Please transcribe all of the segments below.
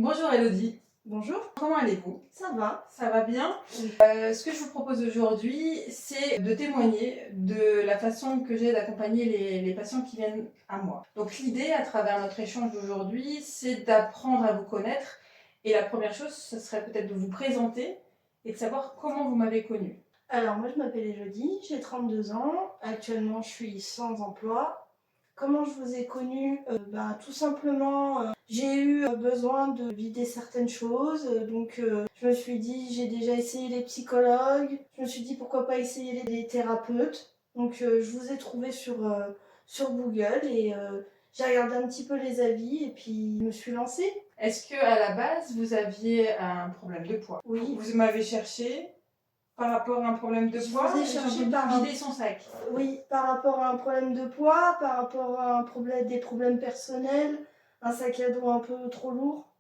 Bonjour Elodie, Bonjour, comment allez-vous? ça va? Ça va bien? Oui. Ce que je vous propose aujourd'hui, c'est de témoigner de la façon que j'ai d'accompagner les patients qui viennent à moi. Donc l'idée à travers notre échange d'aujourd'hui, c'est d'apprendre à vous connaître. Et la première chose, ce serait peut-être de vous présenter et de savoir comment vous m'avez connue. Alors moi je m'appelle Elodie, j'ai 32 ans, actuellement je suis sans emploi. Comment je vous ai connu? Tout simplement, j'ai eu besoin de vider certaines choses, je me suis dit, j'ai déjà essayé les psychologues, je me suis dit pourquoi pas essayer les thérapeutes. Je vous ai trouvé sur Google et j'ai regardé un petit peu les avis et puis je me suis lancée. Est-ce que à la base, vous aviez un problème de poids? Oui. Vous m'avez cherché par rapport à un problème de Je poids? vous ai J'ai cherché entendu par vider son sac. Oui, par rapport à un problème de poids, par rapport à des problèmes personnels, un sac à dos un peu trop lourd.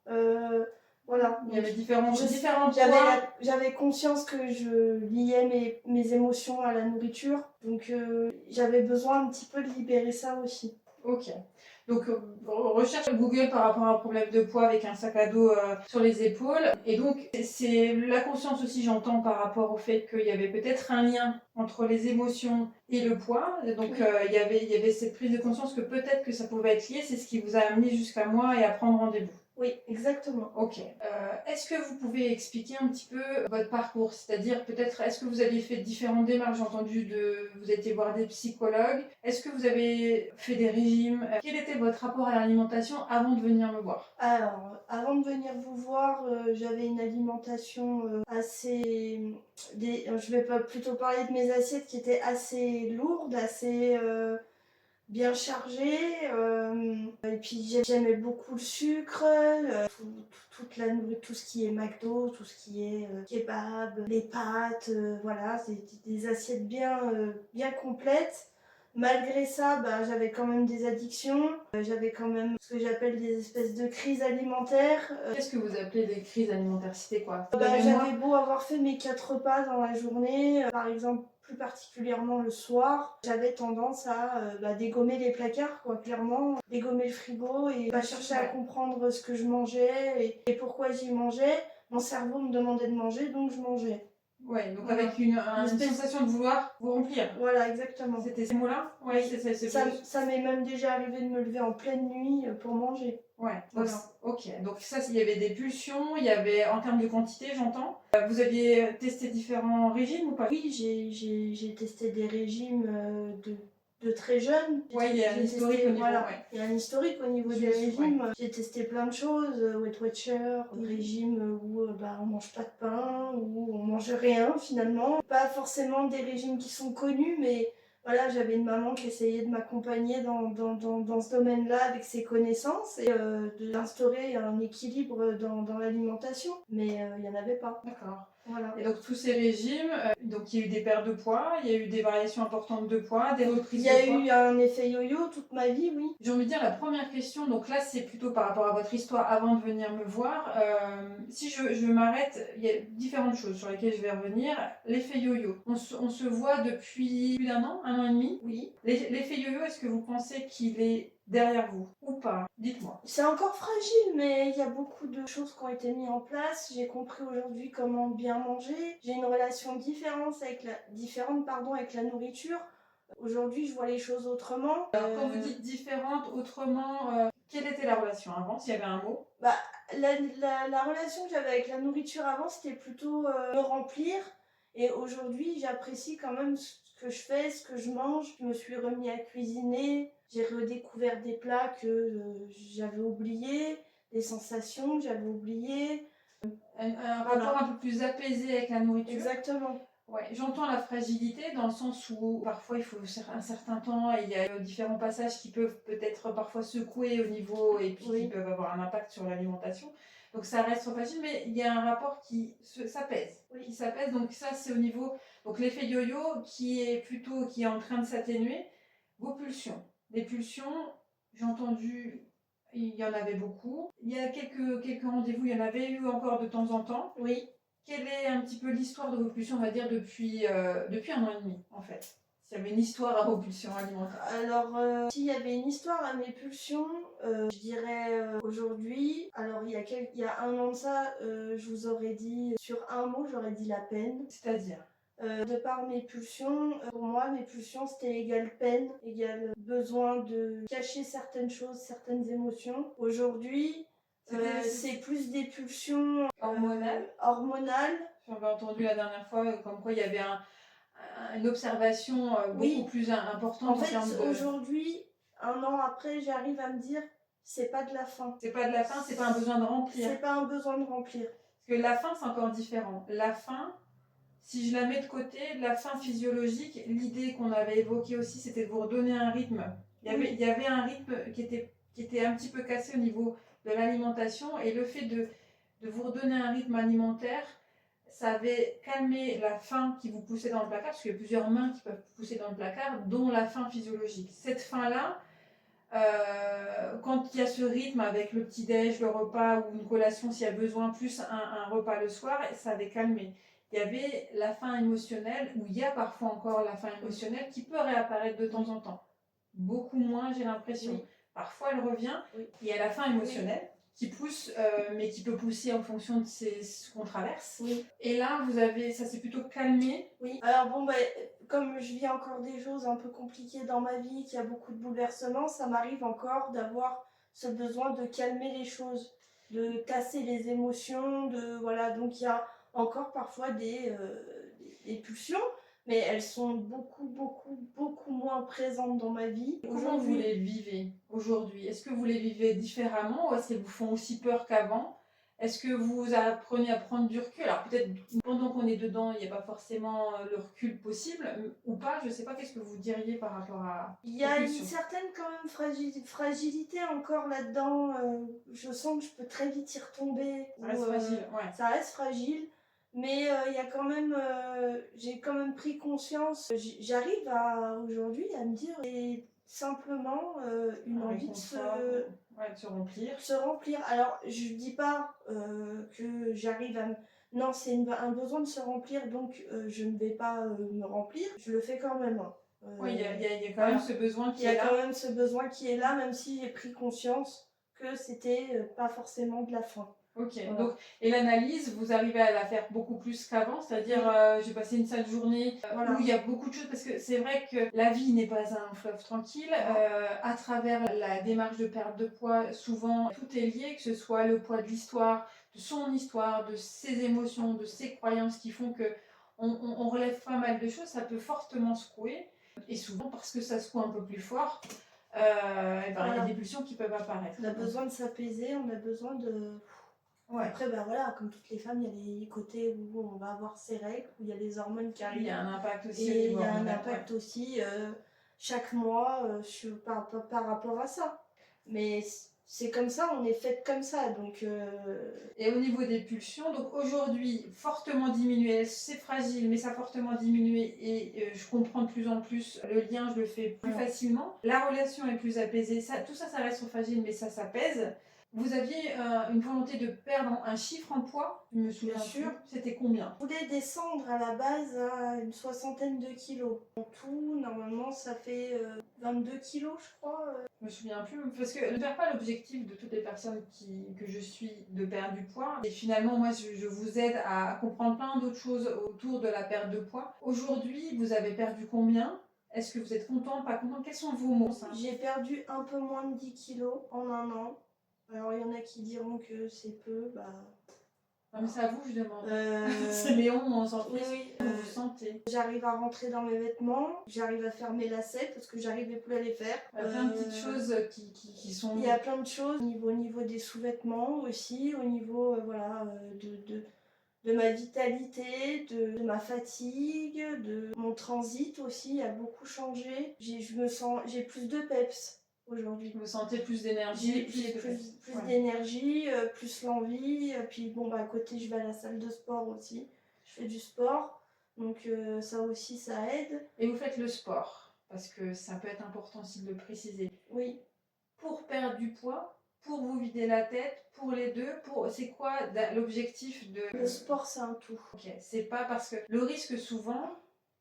Voilà. Il y avait différents J'avais poids. j'avais conscience que je liais mes émotions à la nourriture, j'avais besoin un petit peu de libérer ça aussi. Ok. Donc, recherche Google par rapport à un problème de poids avec un sac à dos sur les épaules. Et donc, c'est la conscience aussi, j'entends, par rapport au fait qu'il y avait peut-être un lien entre les émotions et le poids. Donc, Oui. il y avait cette prise de conscience que peut-être que ça pouvait être lié. C'est ce qui vous a amené jusqu'à moi et à prendre rendez-vous. Oui, exactement. Ok. Est-ce que vous pouvez expliquer un petit peu votre parcours? C'est-à-dire peut-être, est-ce que vous avez fait différentes démarches? J'ai entendu vous étiez voir des psychologues. Est-ce que vous avez fait des régimes? Quel était votre rapport à l'alimentation avant de venir me voir? Alors, avant de venir vous voir, j'avais une alimentation je vais pas plutôt parler de mes assiettes qui étaient assez lourdes, assez bien chargées. Et puis j'aimais beaucoup le sucre, toute la nourriture, tout ce qui est McDo, tout ce qui est kebab, les pâtes, voilà, c'est des assiettes bien complètes. Malgré ça, j'avais quand même des addictions, j'avais quand même ce que j'appelle des espèces de crises alimentaires. Qu'est-ce que vous appelez des crises alimentaires? C'était quoi? J'avais beau avoir fait mes 4 repas dans la journée, par exemple plus particulièrement le soir, j'avais tendance à dégommer les placards, quoi, clairement, dégommer le frigo et pas chercher à comprendre ce que je mangeais et pourquoi j'y mangeais. Mon cerveau me demandait de manger, donc je mangeais. Ouais, donc Voilà. avec une sensation de vouloir vous remplir. Voilà, exactement. C'était ces mots-là? Ouais, Oui. Ça m'est même déjà arrivé de me lever en pleine nuit pour manger. Ouais, Voilà. ok. Donc ça, il y avait des pulsions, il y avait, en termes de quantité, j'entends. Vous aviez testé différents régimes ou pas? Oui, j'ai testé des régimes de très jeune. Ouais, il y a un historique au niveau, voilà, ouais. il y a un historique au niveau des régimes. J'ai testé plein de choses, Weight Watcher, régimes où on mange pas de pain, où on mange rien finalement. Pas forcément des régimes qui sont connus, mais voilà, j'avais une maman qui essayait de m'accompagner dans ce domaine-là avec ses connaissances et d'instaurer un équilibre dans l'alimentation. Mais il n'y en avait pas. D'accord. Voilà. Et donc tous ces régimes, donc il y a eu des pertes de poids, il y a eu des variations importantes de poids, des reprises Il y de a poids. eu un effet yo-yo toute ma vie, oui. J'ai envie de dire la première question, donc là c'est plutôt par rapport à votre histoire avant de venir me voir. Si je m'arrête, il y a différentes choses sur lesquelles je vais revenir. L'effet yo-yo, on se voit depuis plus un an et demi. Oui. L'effet yo-yo, est-ce que vous pensez qu'il est derrière vous ou pas? Dites-moi. C'est encore fragile, mais il y a beaucoup de choses qui ont été mises en place. J'ai compris aujourd'hui comment bien manger. J'ai une relation différente avec la nourriture. Aujourd'hui, je vois les choses autrement. Alors quand vous dites différente, autrement, quelle était la relation avant, s'il y avait un mot? La relation que j'avais avec la nourriture avant, c'était plutôt me remplir. Et aujourd'hui, j'apprécie quand même ce que je fais, ce que je mange. Je me suis remis à cuisiner. J'ai redécouvert des plats que j'avais oubliés, des sensations que j'avais oubliées. Un rapport un peu plus apaisé avec la nourriture. Exactement. Ouais, j'entends la fragilité dans le sens où parfois il faut un certain temps et il y a différents passages qui peuvent peut-être parfois secouer au niveau et puis qui peuvent avoir un impact sur l'alimentation. Donc ça reste fragile, mais il y a un rapport qui s'apaise. Qui s'apaise, donc ça c'est au niveau. Donc l'effet yo-yo qui est en train de s'atténuer. Vos pulsions. Les pulsions, j'ai entendu, il y en avait beaucoup. Il y a quelques rendez-vous, il y en avait eu encore de temps en temps. Oui. Quelle est un petit peu l'histoire de vos pulsions, on va dire, depuis un an et demi, en fait? S'il y avait une histoire à vos pulsions alimentaires. Alors, s'il y avait une histoire à mes pulsions, je dirais aujourd'hui, alors il y a un an de ça, je vous aurais dit, sur un mot, j'aurais dit la peine. C'est-à-dire De par mes pulsions, pour moi, mes pulsions, c'était égal peine, égal besoin de cacher certaines choses, certaines émotions. Aujourd'hui, c'est plus des pulsions hormonales. J'avais entendu la dernière fois comme quoi il y avait une observation beaucoup plus importante en fait, termes de... aujourd'hui, un an après, j'arrive à me dire, c'est pas de la faim. C'est pas de la faim, c'est pas un besoin de remplir. C'est pas un besoin de remplir. Parce que la faim, c'est encore différent. La faim, si je la mets de côté, la faim physiologique, l'idée qu'on avait évoquée aussi, c'était de vous redonner un rythme. Il y avait un rythme qui était un petit peu cassé au niveau de l'alimentation, et le fait de vous redonner un rythme alimentaire, ça avait calmé la faim qui vous poussait dans le placard, parce qu'il y a plusieurs mains qui peuvent vous pousser dans le placard, dont la faim physiologique. Cette faim-là, quand il y a ce rythme avec le petit-déj, le repas ou une collation s'il y a besoin, plus un repas le soir, ça avait calmé. Il y avait la faim émotionnelle, où il y a parfois encore la faim émotionnelle qui peut réapparaître de temps en temps. Beaucoup moins, j'ai l'impression. Oui. Parfois, elle revient. Oui. Il y a la faim émotionnelle qui pousse, mais qui peut pousser en fonction de ce qu'on traverse. Oui. Et là, ça s'est plutôt calmé. Oui. Alors bon, comme je vis encore des choses un peu compliquées dans ma vie, qu'il y a beaucoup de bouleversements, ça m'arrive encore d'avoir ce besoin de calmer les choses, de tasser les émotions, voilà. Donc il y a encore parfois des pulsions, mais elles sont beaucoup moins présentes dans ma vie. Comment vous les vivez aujourd'hui? Est-ce que vous les vivez différemment, ou est-ce qu'elles vous font aussi peur qu'avant? Est-ce que vous apprenez à prendre du recul? Alors peut-être pendant qu'on est dedans, il n'y a pas forcément le recul possible, ou pas, je ne sais pas, qu'est-ce que vous diriez par rapport à... Il y a une certaine quand même fragilité encore là-dedans. Je sens que je peux très vite y retomber. Ça reste fragile, ouais. Ça reste fragile. Mais il y a quand même, j'ai quand même pris conscience. J'arrive aujourd'hui à me dire, c'est simplement une envie de se remplir. Se remplir. Alors je dis pas que j'arrive à non, c'est un besoin de se remplir, donc je ne vais pas me remplir. Je le fais quand même. Oui, il y a quand même ce besoin qui est là. Il y a quand même ce besoin qui est là, même si j'ai pris conscience que c'était pas forcément de la faim. Ok, voilà. Donc, et l'analyse, vous arrivez à la faire beaucoup plus qu'avant, c'est-à-dire j'ai passé une sale journée où il y a beaucoup de choses, parce que c'est vrai que la vie n'est pas un fleuve tranquille. À travers la démarche de perte de poids, souvent tout est lié, que ce soit le poids de l'histoire, de son histoire, de ses émotions, de ses croyances qui font que on relève pas mal de choses, ça peut fortement secouer, et souvent parce que ça secoue un peu plus fort, il y a des pulsions qui peuvent apparaître. On a besoin de s'apaiser, on a besoin de... Ouais. Après, voilà, comme toutes les femmes, il y a les côtés où on va avoir ses règles, où il y a les hormones qui arrivent. Il y a un impact aussi. Et il y a un impact aussi chaque mois par rapport à ça. Mais c'est comme ça, on est faite comme ça. Donc, Et au niveau des pulsions, donc aujourd'hui, fortement diminué, c'est fragile, mais ça a fortement diminué, et je comprends de plus en plus le lien, je le fais plus facilement. La relation est plus apaisée, tout ça reste fragile, mais ça s'apaise. Vous aviez une volonté de perdre un chiffre en poids, je me souviens sûr. C'était combien? Je voulais descendre à la base à une 60aine de kilos. En tout, normalement, ça fait 22 kilos, je crois. Je me souviens plus, parce que ne perds pas l'objectif de toutes les personnes que je suis de perdre du poids. Et finalement, moi, je vous aide à comprendre plein d'autres choses autour de la perte de poids. Aujourd'hui, vous avez perdu combien? Est-ce que vous êtes content, pas content? Quels sont vos mots? J'ai perdu un peu moins de 10 kilos en un an. Alors, il y en a qui diront que c'est peu, Non, mais c'est à vous que je demande. C'est Léon, on s'en fiche. Oui, Comment vous sentez? J'arrive à rentrer dans mes vêtements, j'arrive à faire mes lacets parce que j'arrivais plus à les faire. Il y a plein de petites choses qui sont... Il y a plein de choses au niveau des sous-vêtements aussi, au niveau de ma vitalité, de ma fatigue, de mon transit aussi a beaucoup changé. J'ai plus de peps aujourd'hui. Vous sentez plus d'énergie? J'ai plus d'énergie, plus l'envie. Puis bon, à côté, je vais à la salle de sport aussi. Je fais du sport, donc ça aussi, ça aide. Et vous faites le sport, parce que ça peut être important aussi de le préciser. Oui. Pour perdre du poids, pour vous vider la tête, pour les deux, c'est quoi l'objectif de... Le sport, c'est un tout. Ok, c'est pas parce que le risque souvent,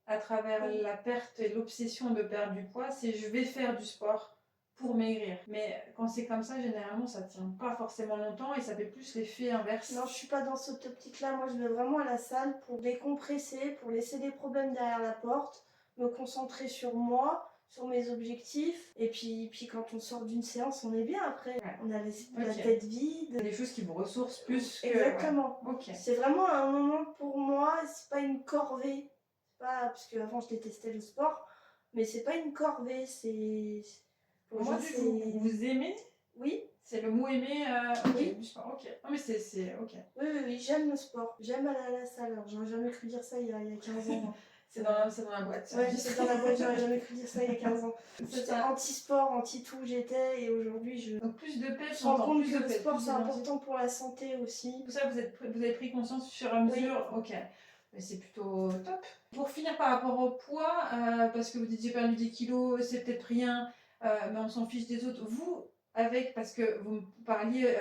à travers Oui. la perte et l'obsession de perdre du poids, c'est je vais faire du sport pour maigrir. Mais quand c'est comme ça, généralement, ça tient pas forcément longtemps et ça fait plus l'effet inverse. Non, je suis pas dans cette optique-là. Moi, je vais vraiment à la salle pour décompresser, pour laisser des problèmes derrière la porte, me concentrer sur moi, sur mes objectifs. Et puis quand on sort d'une séance, on est bien après. Ouais. On a la Ok. tête vide. C'est des choses qui vous ressourcent plus que... Exactement. Ouais. Ok. C'est vraiment un moment pour moi, c'est pas une corvée. C'est pas, parce qu'avant, je détestais le sport, mais c'est pas une corvée. Pour moi, Aujourd'hui, c'est. vous aimez? Oui, C'est le mot aimer ok, Oui. du sport, ok. Non mais c'est ok. oui, j'aime le sport. J'aime aller à la salle. Alors, j'aurais jamais cru dire ça il y a 15 ans. C'est dans la boîte. Ouais, c'est dans la boîte, j'aurais jamais cru dire ça il y a 15 ans. C'était Ça- anti-sport, anti-tout j'étais, et aujourd'hui je Donc plus de pêche, me rends compte plus que de le pêche, sport plus c'est d'énergie. important pour la santé aussi. Tout ça, vous avez pris conscience au fur et à mesure. Ok. Mais c'est plutôt top. Pour finir par rapport au poids, parce que vous dites j'ai perdu 10 kilos, c'est peut-être rien, mais on s'en fiche des autres. Vous, parce que vous me parliez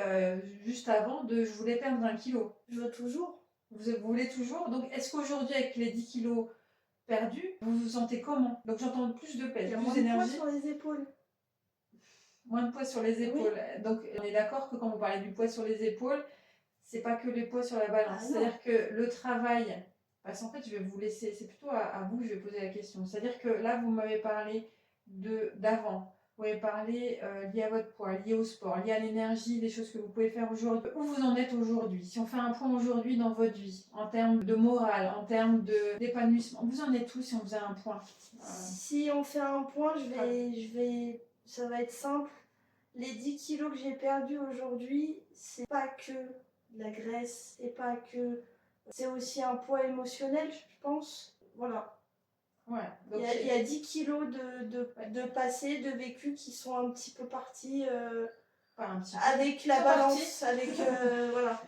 juste avant de je voulais perdre 20 kilos. Je veux toujours. Vous voulez toujours. Donc est-ce qu'aujourd'hui, avec les 10 kilos perdus, vous vous sentez comment? Donc j'entends plus de Il pèse, y a plus moins de poids d'énergie, sur les épaules. moins de poids sur les épaules. Donc on est d'accord que quand vous parlez du poids sur les épaules, c'est pas que le poids sur la balance. Ah non. C'est-à-dire que le travail, parce qu'en fait, je vais vous laisser, c'est plutôt à vous que je vais poser la question. C'est-à-dire que là, vous m'avez parlé d'avant. Vous m'avez parlé lié à votre poids, lié au sport, lié à l'énergie, des choses que vous pouvez faire aujourd'hui. Où vous en êtes aujourd'hui? Si on fait un point aujourd'hui dans votre vie, en termes de morale, en termes d'épanouissement, vous en êtes où si on faisait un point? Si on fait un point, ça va être simple. Les 10 kilos que j'ai perdus aujourd'hui, c'est pas que de la graisse, c'est aussi un poids émotionnel, je pense. Voilà. Ouais, donc Il y a 10 kilos de passé, de vécu qui sont un petit peu partis pas un petit peu. avec la Sont balance, voilà,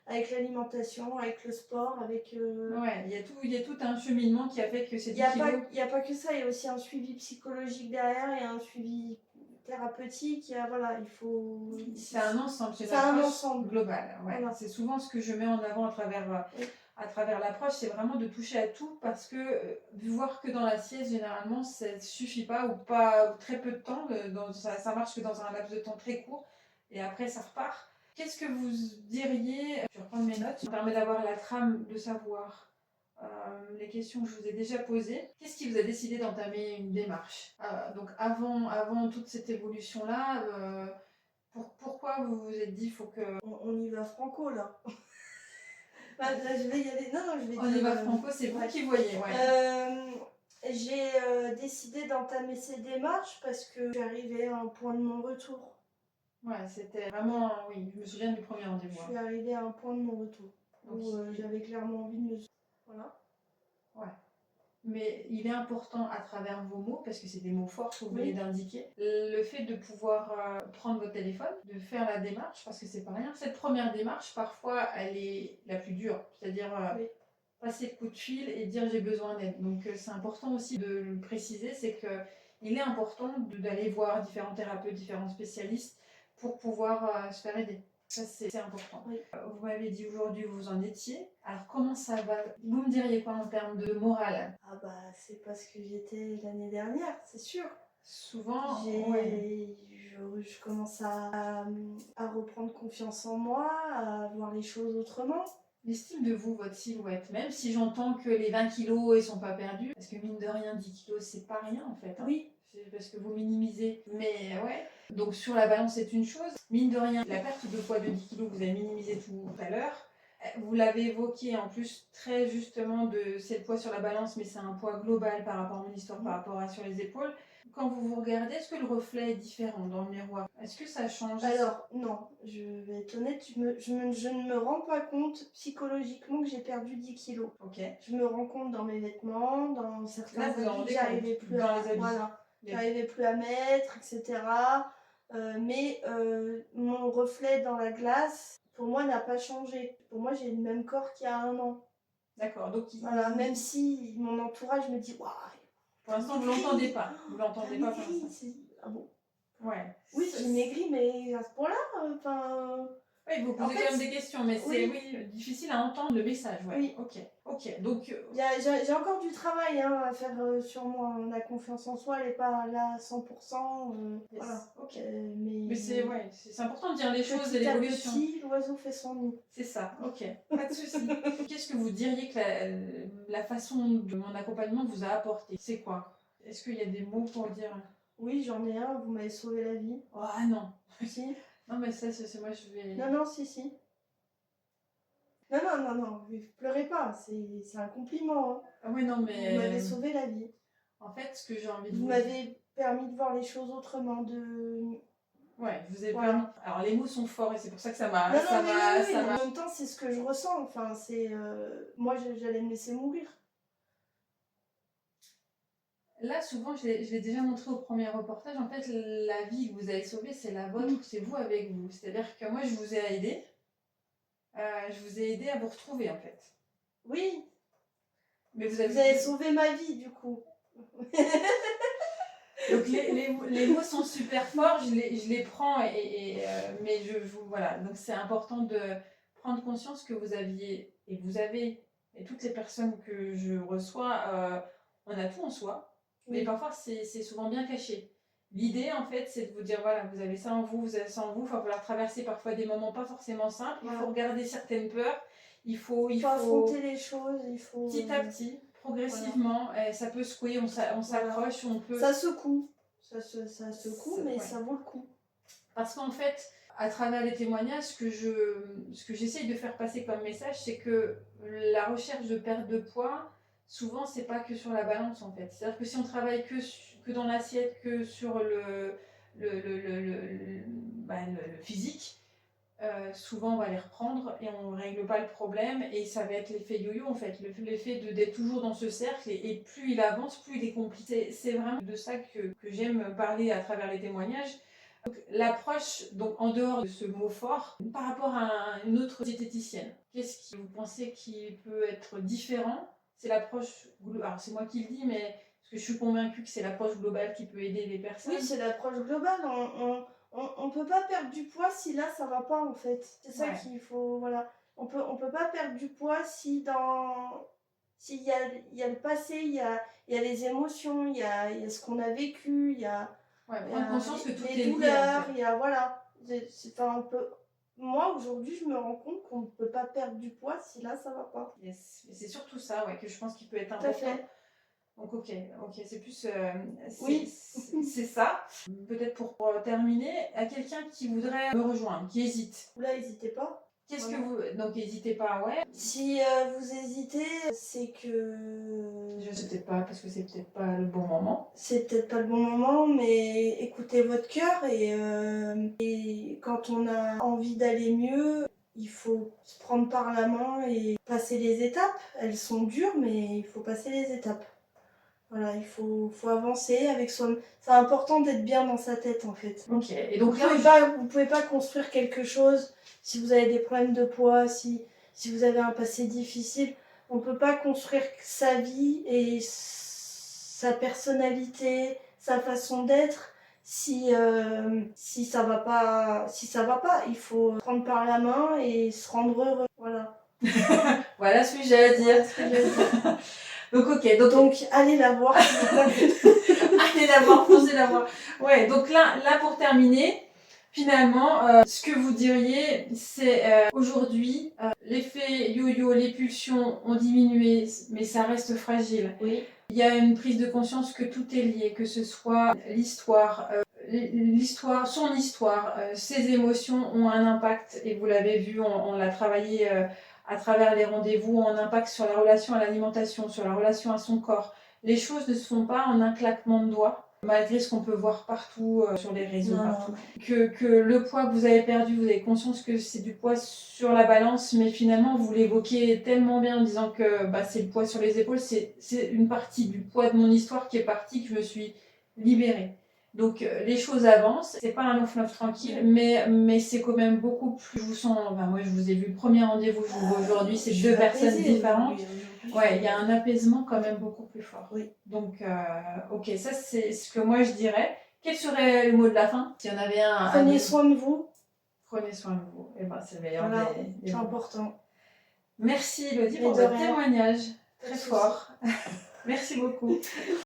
avec l'alimentation, avec le sport, avec. Ouais, il y a tout un cheminement qui a fait que ces 10 kilos. Il n'y a pas que ça, il y a aussi un suivi psychologique derrière et un suivi thérapeutique. Voilà, il faut. C'est un ensemble, c'est une C'est un approche ensemble. globale. Ouais. Voilà. C'est souvent ce que je mets en avant à travers l'approche, c'est vraiment de toucher à tout parce que voir que dans la sieste, généralement, ça ne suffit pas ou pas ou très peu de temps. Ça marche que dans un laps de temps très court et après ça repart. Qu'est-ce que vous diriez? Je vais reprendre mes notes. Ça permet d'avoir la trame de savoir. Les questions que je vous ai déjà posées. Qu'est-ce qui vous a décidé d'entamer une démarche? Donc avant toute cette évolution-là, pourquoi vous vous êtes dit faut que... On y va franco là. Là, je vais y aller. Non, je vais On y va franco, c'est vous qui voyez. Ouais. J'ai décidé d'entamer ces démarches parce que je suis arrivée à un point de non-retour. Ouais, c'était vraiment... Oui, je me souviens du premier rendez-vous. Je suis arrivée à un point de non-retour où j'avais clairement envie de me... Voilà. Ouais. Mais il est important à travers vos mots, parce que c'est des mots forts que vous venez d'indiquer, le fait de pouvoir prendre votre téléphone, de faire la démarche, parce que c'est pas rien. Cette première démarche, parfois, elle est la plus dure. C'est-à-dire passer le coup de fil et dire j'ai besoin d'aide. Donc c'est important aussi de le préciser, c'est qu'il est important d'aller voir différents thérapeutes, différents spécialistes pour pouvoir se faire aider. Ça, c'est important. Oui. Vous m'avez dit aujourd'hui vous en étiez. Alors comment ça va? Vous me diriez quoi en termes de morale? Ah bah c'est pas ce que j'étais l'année dernière, c'est sûr. Souvent, je commence à reprendre confiance en moi, à voir les choses autrement. L'estime de vous, votre silhouette, même si j'entends que les 20 kilos ils sont pas perdus, parce que mine de rien 10 kilos c'est pas rien en fait. Hein. Oui. C'est parce que vous minimisez. Mais ouais. Donc sur la balance c'est une chose. Mine de rien, la perte de poids de 10 kilos vous avez minimisé tout à l'heure. Vous l'avez évoqué en plus très justement c'est le poids sur la balance, mais c'est un poids global par rapport à mon histoire, par rapport à sur les épaules. Quand vous vous regardez, est-ce que le reflet est différent dans le miroir? Est-ce que ça change? Alors non, je vais être honnête, je ne me rends pas compte psychologiquement que j'ai perdu 10 kilos. Ok. Je me rends compte dans mes vêtements, dans certains habits que j'arrivais plus dans les habits. Voilà, j'arrivais plus à mettre, etc. Mais mon reflet dans la glace, pour moi, n'a pas changé. Pour moi, j'ai le même corps qu'il y a 1 an. D'accord, donc voilà, même si mon entourage me dit waouh. Pour l'instant, vous l'entendez pas. Vous l'entendez pas pour l'instant. Ah bon? Ouais. Oui, j'ai maigri, mais à ce point-là, enfin. Oui, vous En posez fait, quand même des questions, mais c'est difficile à entendre le message. Ouais. Oui. Ok. Donc, J'ai encore du travail à faire sur moi. La confiance en soi, elle n'est pas là à 100%. yes. Voilà. Ok. Mais Mais c'est important de dire les choses et petit à l'évolution. petit, l'oiseau fait son nid. C'est ça, ok, pas de souci. Qu'est-ce que vous diriez que la façon de mon accompagnement vous a apporté? C'est quoi? Est-ce qu'il y a des mots pour dire? Oui, j'en ai un, vous m'avez sauvé la vie. Oh ah non. Si. Non, mais ça, c'est moi, je vais. Non, si. Non, pleurez pas, c'est un compliment. Hein. Ah ouais, non, mais. Vous m'avez sauvé la vie. En fait, ce que j'ai envie de Vous vous m'avez permis de voir les choses autrement, Ouais, je vous ai Voilà. permis. Alors, les mots sont forts et c'est pour ça que ça m'a. Non, ça mais m'a. oui, ça m'a- en même temps, c'est ce que je ressens. Enfin, moi, j'allais me laisser mourir. Là, souvent, je l'ai déjà montré au premier reportage. En fait, la vie que vous avez sauvée, c'est la vôtre, c'est vous avec vous. C'est-à-dire que moi, je vous ai aidé. Je vous ai aidé à vous retrouver, en fait. Oui. Mais vous avez sauvé ma vie, du coup. Donc les mots sont super forts, je les prends, mais voilà. Donc c'est important de prendre conscience que vous aviez, et vous avez, et toutes les personnes que je reçois, on a tout en soi, mais parfois c'est souvent bien caché. L'idée en fait c'est de vous dire voilà, vous avez ça en vous, vous avez ça en vous, il va falloir traverser parfois des moments pas forcément simples, il faut regarder certaines peurs, il faut affronter les choses, petit à petit. Progressivement, ça peut secouer, on s'accroche, on peut... Ça secoue. Ça secoue, mais ça vaut le coup. Parce qu'en fait, à travers les témoignages, ce que j'essaye de faire passer comme message, c'est que la recherche de perte de poids, souvent, c'est pas que sur la balance, en fait. C'est-à-dire que si on travaille que dans l'assiette, que sur le physique, souvent on va les reprendre et on ne règle pas le problème et ça va être l'effet yo-yo en fait, l'effet d'être toujours dans ce cercle et plus il avance, plus il est compliqué. C'est vraiment de ça que j'aime parler à travers les témoignages. L'approche, donc en dehors de ce mot fort, par rapport à une autre diététicienne, qu'est-ce que vous pensez qui peut être différent? C'est l'approche, alors c'est moi qui le dis, mais parce que je suis convaincue que c'est l'approche globale qui peut aider les personnes. Oui, c'est l'approche globale. On peut pas perdre du poids si là ça va pas en fait. C'est ça qu'il faut. Voilà. On peut pas perdre du poids si s'il y a le passé, il y a les émotions, il y a ce qu'on a vécu, il y a prendre conscience que tout est les lié, douleurs, en fait. il y a voilà. Moi aujourd'hui je me rends compte qu'on ne peut pas perdre du poids si là ça va pas. Yes. C'est surtout ça que je pense qu'il peut être important. Tout à fait. Donc ok, c'est plus c'est ça. Peut-être pour terminer, à quelqu'un qui voudrait me rejoindre, qui hésite. Là, n'hésitez pas. Qu'est-ce que vous... Donc n'hésitez pas, Si vous hésitez, c'est que... Je sais peut-être pas, parce que c'est peut-être pas le bon moment. C'est peut-être pas le bon moment, mais écoutez votre cœur et quand on a envie d'aller mieux, il faut se prendre par la main et passer les étapes. Elles sont dures, mais il faut passer les étapes. Voilà, il faut avancer avec soi. C'est important d'être bien dans sa tête en fait. Ok. Et donc vous pouvez pas construire quelque chose si vous avez des problèmes de poids, si vous avez un passé difficile. On peut pas construire sa vie et sa personnalité, sa façon d'être si ça va pas. Il faut prendre par la main et se rendre heureux. Voilà. Voilà ce que j'ai à dire. Donc ok, donc allez la voir. Allez la voir, foncez la voir. Ouais, donc là pour terminer, finalement, ce que vous diriez, c'est aujourd'hui, l'effet yo-yo, les pulsions ont diminué, mais ça reste fragile. Oui. Il y a une prise de conscience que tout est lié, que ce soit l'histoire, son histoire, ses émotions ont un impact, et vous l'avez vu, on l'a travaillé à travers les rendez-vous, ont un impact sur la relation à l'alimentation, sur la relation à son corps. Les choses ne se font pas en un claquement de doigts, malgré ce qu'on peut voir partout sur les réseaux. Partout. Que le poids que vous avez perdu, vous avez conscience que c'est du poids sur la balance, mais finalement vous l'évoquez tellement bien en disant que c'est le poids sur les épaules, c'est une partie du poids de mon histoire qui est partie, que je me suis libérée. Donc les choses avancent, c'est pas un long fleuve tranquille, mais c'est quand même beaucoup plus. Je vous sens, moi je vous ai vu le premier rendez-vous, je vous vois aujourd'hui, c'est deux personnes différentes. Ouais, il y a un apaisement quand même beaucoup plus fort. Oui. Donc ok, ça c'est ce que moi je dirais. Quel serait le mot de la fin? S'il y en avait un. Prenez soin de vous. Prenez soin de vous. Et ben, c'est le meilleur Voilà, des c'est mots. important. Merci Elodie Et pour de votre rien. témoignage. Pas de Très soucis. fort. Merci beaucoup.